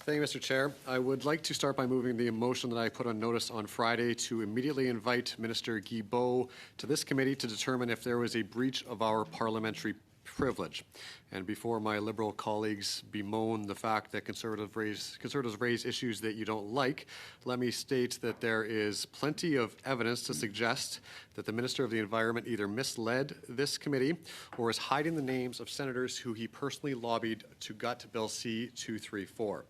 Thank you, Mr. Chair. I would like to start by moving the motion that I put on notice on Friday to immediately invite Minister Guilbeault to this committee to determine if there was a breach of our parliamentary privilege. And before my Liberal colleagues bemoan the fact that Conservatives raise issues that you don't like, let me state that there is plenty of evidence to suggest that the Minister of the Environment either misled this committee or is hiding the names of senators who he personally lobbied to gut Bill C-234.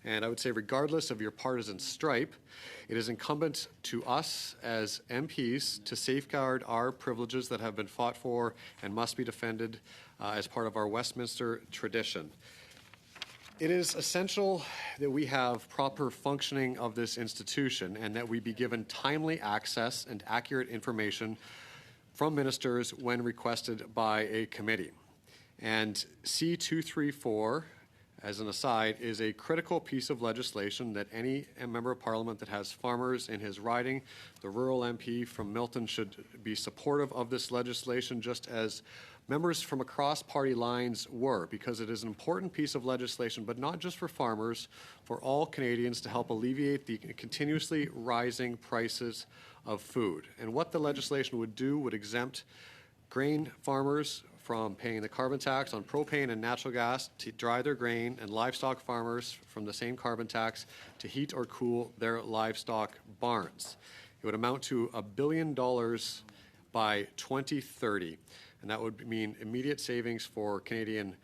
And I would say, regardless of your partisan stripe, it is incumbent to us as MPs to safeguard our privileges that have been fought for and must be defended as part of our Westminster tradition. It is essential that we have proper functioning of this institution and that we be given timely access and accurate information from ministers when requested by a committee. And C-234, as an aside, is a critical piece of legislation that any member of Parliament that has farmers in his riding, the rural MP from Milton, should be supportive of this legislation, just as members from across party lines were, because it is an important piece of legislation, but not just for farmers, for all Canadians, to help alleviate the continuously rising prices of food. And what the legislation would do would exempt grain farmers from paying the carbon tax on propane and natural gas to dry their grain, and livestock farmers from the same carbon tax to heat or cool their livestock barns. It would amount to $1 billion by 2030, and that would mean immediate savings for Canadian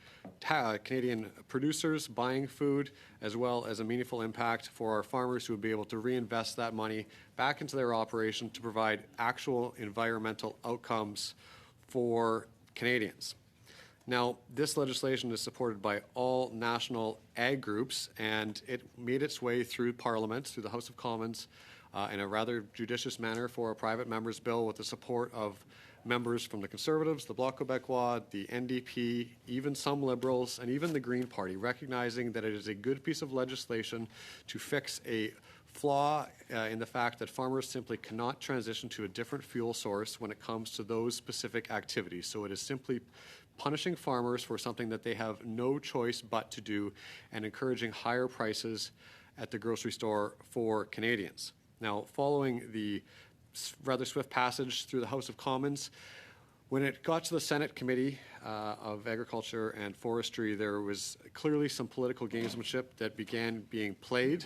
producers buying food, as well as a meaningful impact for our farmers who would be able to reinvest that money back into their operation to provide actual environmental outcomes for Canadians. Now, this legislation is supported by all national ag groups, and it made its way through Parliament, through the House of Commons, in a rather judicious manner for a private member's bill with the support of members from the Conservatives, the Bloc Québécois, the NDP, even some Liberals, and even the Green Party, recognizing that it is a good piece of legislation to fix a flaw in the fact that farmers simply cannot transition to a different fuel source when it comes to those specific activities. So it is simply punishing farmers for something that they have no choice but to do, and encouraging higher prices at the grocery store for Canadians. Now, following the rather swift passage through the House of Commons, when it got to the Senate Committee of Agriculture and Forestry, there was clearly some political gamesmanship that began being played.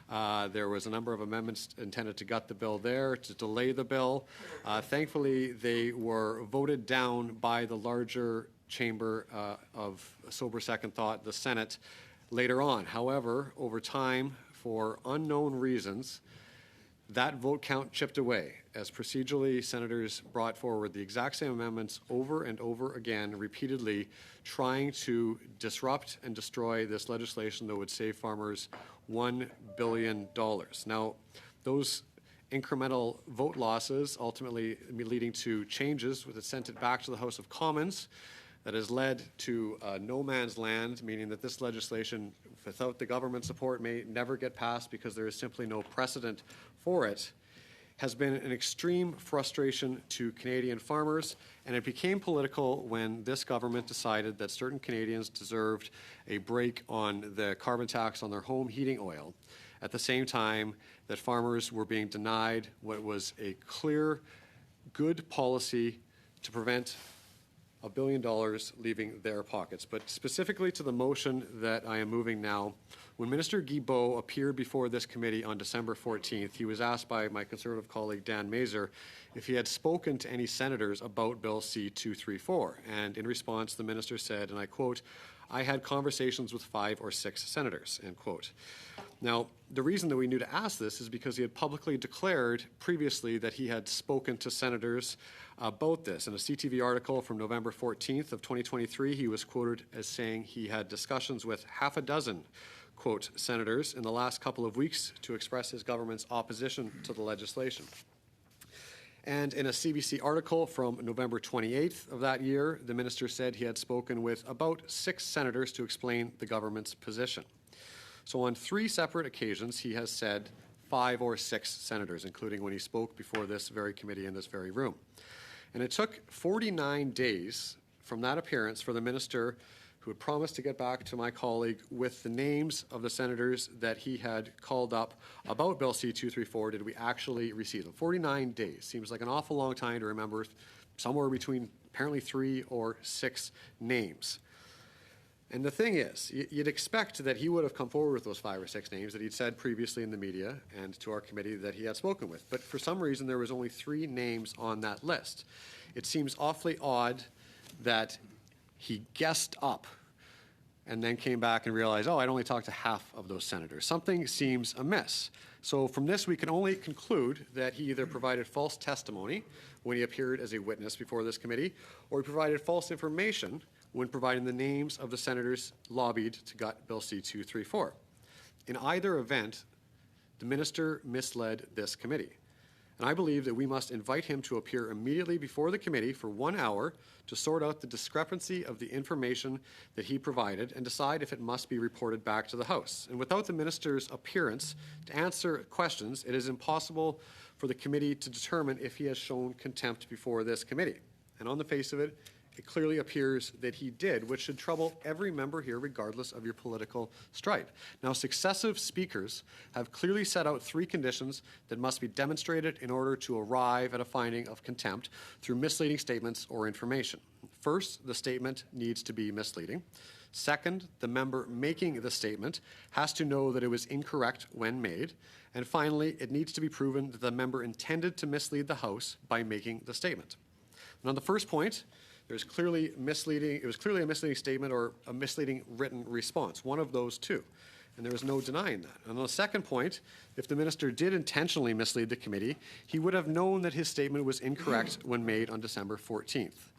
There was a number of amendments intended to gut the bill there, to delay the bill. Thankfully, they were voted down by the larger chamber of sober second thought, the Senate, later on. However, over time, for unknown reasons, that vote count chipped away as procedurally senators brought forward the exact same amendments over and over again, repeatedly trying to disrupt and destroy this legislation that would save farmers $1 billion. Now, those incremental vote losses ultimately leading to changes that sent it back to the House of Commons, that has led to no man's land, meaning that this legislation, without the government support, may never get passed because there is simply no precedent for it, has been an extreme frustration to Canadian farmers, and it became political when this government decided that certain Canadians deserved a break on the carbon tax on their home heating oil, at the same time that farmers were being denied what was a clear, good policy to prevent $1 billion leaving their pockets. But specifically to the motion that I am moving now, when Minister Guilbeault appeared before this committee on December 14th, he was asked by my Conservative colleague Dan Mazur if he had spoken to any senators about Bill C-234. And in response, the minister said, and I quote, "I had conversations with 5 or 6 senators," end quote. Now, the reason that we knew to ask this is because he had publicly declared previously that he had spoken to senators about this. In a CTV article from November 14th of 2023, he was quoted as saying he had discussions with half a dozen, quote, senators in the last couple of weeks to express his government's opposition to the legislation. And in a CBC article from November 28th of that year, the minister said he had spoken with about 6 senators to explain the government's position. So on 3 separate occasions, he has said 5 or 6 senators, including when he spoke before this very committee in this very room. And it took 49 days from that appearance for the minister, who who had promised to get back to my colleague with the names of the senators that he had called up about Bill C-234 did we actually receive them. 49 days seems like an awful long time to remember somewhere between apparently 3 or 6 names. And the thing is, you'd expect that he would have come forward with those 5 or 6 names that he'd said previously in the media and to our committee that he had spoken with. But for some reason, there was only 3 names on that list. It seems awfully odd that he guessed up and then came back and realized, oh, I'd only talked to half of those senators. Something seems amiss. So from this, we can only conclude that he either provided false testimony when he appeared as a witness before this committee, or he provided false information when providing the names of the senators lobbied to gut Bill C-234. In either event, the minister misled this committee. And I believe that we must invite him to appear immediately before the committee for 1 hour to sort out the discrepancy of the information that he provided and decide if it must be reported back to the House. And without the minister's appearance to answer questions, it is impossible for the committee to determine if he has shown contempt before this committee. And on the face of it, it clearly appears that he did, which should trouble every member here regardless of your political stripe. Now, successive speakers have clearly set out 3 conditions that must be demonstrated in order to arrive at a finding of contempt through misleading statements or information. First, the statement needs to be misleading. Second, the member making the statement has to know that it was incorrect when made. And finally, it needs to be proven that the member intended to mislead the House by making the statement. And on the first point, it was clearly a misleading statement or a misleading written response, one of those 2. And there was no denying that. And on the second point, if the minister did intentionally mislead the committee, he would have known that his statement was incorrect when made on December 14th.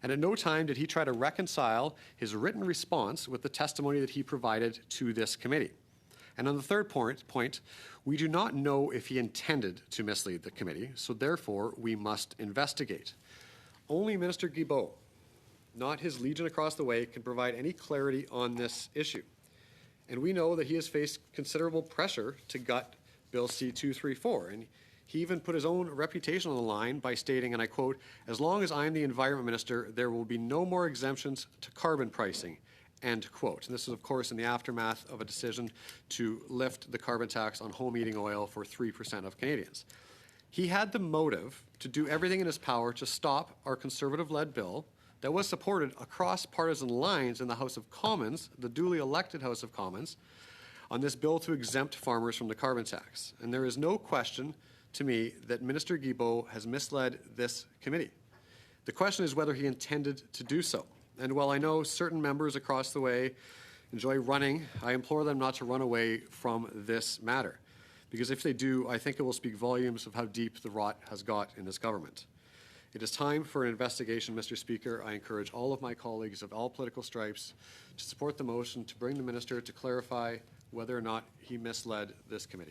And at no time did he try to reconcile his written response with the testimony that he provided to this committee. And on the third point, we do not know if he intended to mislead the committee, so therefore we must investigate. Only Minister Guilbeault, not his legion across the way, can provide any clarity on this issue. And we know that he has faced considerable pressure to gut Bill C-234. And he even put his own reputation on the line by stating, and I quote, "As long as I'm the Environment Minister, there will be no more exemptions to carbon pricing," end quote. And this is, of course, in the aftermath of a decision to lift the carbon tax on home heating oil for 3% of Canadians. He had the motive to do everything in his power to stop our Conservative-led bill that was supported across partisan lines in the House of Commons, the duly elected House of Commons, on this bill to exempt farmers from the carbon tax. And there is no question to me that Minister Guilbeault has misled this committee. The question is whether he intended to do so. And while I know certain members across the way enjoy running, I implore them not to run away from this matter. Because if they do, I think it will speak volumes of how deep the rot has got in this government. It is time for an investigation, Mr. Speaker. I encourage all of my colleagues of all political stripes to support the motion to bring the minister to clarify whether or not he misled this committee.